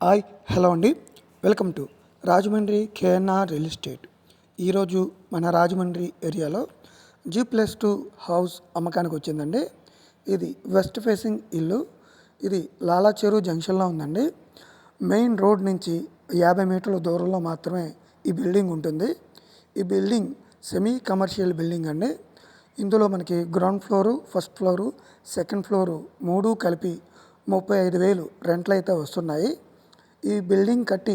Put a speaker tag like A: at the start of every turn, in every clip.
A: Hi hello అండి, welcome to Rajahmundry KNR real estate. ఈరోజు మన రాజమండ్రి ఏరియాలో G+2 హౌస్ అమ్మకానికి వచ్చిందండి. ఇది వెస్ట్ ఫేసింగ్ ఇల్లు. ఇది లాలా చెరువు జంక్షన్లో ఉందండి. మెయిన్ రోడ్ నుంచి 50 మీటర్ల దూరంలో మాత్రమే ఈ బిల్డింగ్ ఉంటుంది. ఈ బిల్డింగ్ సెమీ కమర్షియల్ బిల్డింగ్ అండి. ఇందులో మనకి ground floor, first floor, second floor మూడు కలిపి 35,000 రెంట్లు అయితే వస్తున్నాయి. ఈ బిల్డింగ్ కట్టి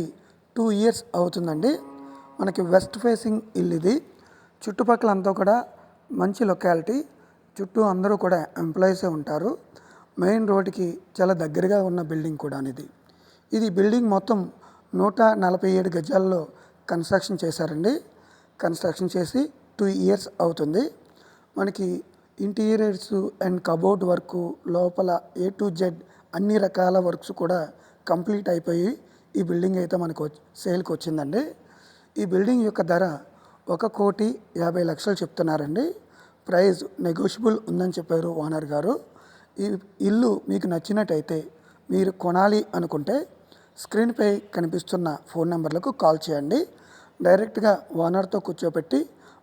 A: 2 ఇయర్స్ అవుతుందండి. మనకి వెస్ట్ ఫేసింగ్ ఇల్లు ఇది. చుట్టుపక్కల అంతా కూడా మంచి లొకాలిటీ. చుట్టూ అందరూ కూడా ఎంప్లాయీసే ఉంటారు. మెయిన్ రోడ్డుకి చాలా దగ్గరగా ఉన్న బిల్డింగ్ కూడా ఇది బిల్డింగ్ మొత్తం 147 గజాల్లో కన్స్ట్రక్షన్ చేశారండి. కన్స్ట్రక్షన్ చేసి 2 ఇయర్స్ అవుతుంది. మనకి ఇంటీరియర్స్ అండ్ కబోర్డ్ వర్క్, లోపల A to Z అన్ని రకాల వర్క్స్ కూడా కంప్లీట్ అయిపోయి ఈ బిల్డింగ్ అయితే మనకు సేల్కి వచ్చిందండి. ఈ బిల్డింగ్ యొక్క ధర 1,50,00,000 చెప్తున్నారండి. ప్రైస్ నెగోషియబుల్ ఉందని చెప్పారు ఓనర్ గారు. ఈ ఇల్లు మీకు నచ్చినట్టయితే మీరు కొనాలి అనుకుంటే స్క్రీన్పై కనిపిస్తున్న ఫోన్ నెంబర్లకు కాల్ చేయండి. డైరెక్ట్గా ఓనర్తో కూర్చోబెట్టి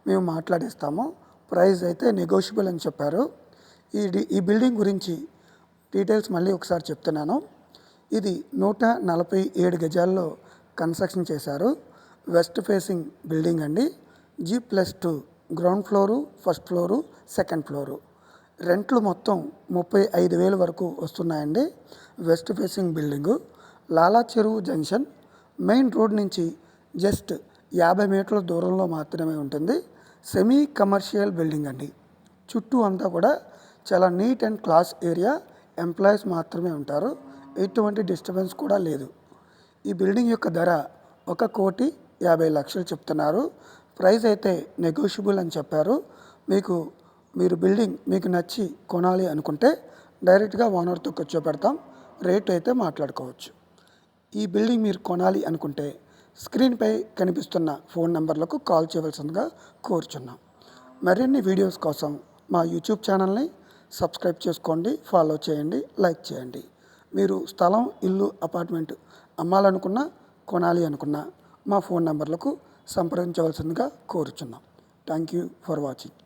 A: మేము మాట్లాడిస్తాము. ప్రైస్ అయితే నెగోషియబుల్ అని చెప్పారు. ఈ బిల్డింగ్ గురించి డీటెయిల్స్ మళ్ళీ ఒకసారి చెప్తున్నాను. ఇది 147 గజాల్లో కన్స్ట్రక్షన్ చేశారు. వెస్ట్ ఫేసింగ్ బిల్డింగ్ అండి. G+2 ground floor, first floor, second floor. రెంట్లు మొత్తం 35,000 వరకు వస్తున్నాయండి. వెస్ట్ ఫేసింగ్ బిల్డింగు లాలా చెరువు జంక్షన్ మెయిన్ రోడ్ నుంచి జస్ట్ 50 మీటర్ల దూరంలో మాత్రమే ఉంటుంది. సెమీ కమర్షియల్ బిల్డింగ్ అండి. చుట్టూ అంతా కూడా చాలా neat and class area. Employees మాత్రమే ఉంటారు. ఎటువంటి డిస్టర్బెన్స్ కూడా లేదు. ఈ బిల్డింగ్ యొక్క ధర 1,50,00,000 చెప్తున్నారు. ప్రైస్ అయితే నెగోషియబుల్ అని చెప్పారు. మీరు బిల్డింగ్ మీకు నచ్చి కొనాలి అనుకుంటే డైరెక్ట్గా ఓనర్తో కూర్చోపెడతాం. రేట్ అయితే మాట్లాడుకోవచ్చు. ఈ బిల్డింగ్ మీరు కొనాలి అనుకుంటే స్క్రీన్పై కనిపిస్తున్న ఫోన్ నెంబర్లకు కాల్ చేయవలసిందిగా కోరుచున్నాం. మరిన్ని వీడియోస్ కోసం మా యూట్యూబ్ ఛానల్ని సబ్స్క్రైబ్ చేసుకోండి, ఫాలో చేయండి, లైక్ చేయండి. మీరు స్థలం, ఇల్లు, అపార్ట్మెంట్ అమ్మాలనుకున్నా, కొనాలి అనుకున్నా మా ఫోన్ నెంబర్లకు సంప్రదించవలసిందిగా కోరుచున్నాం. Thank you for watching.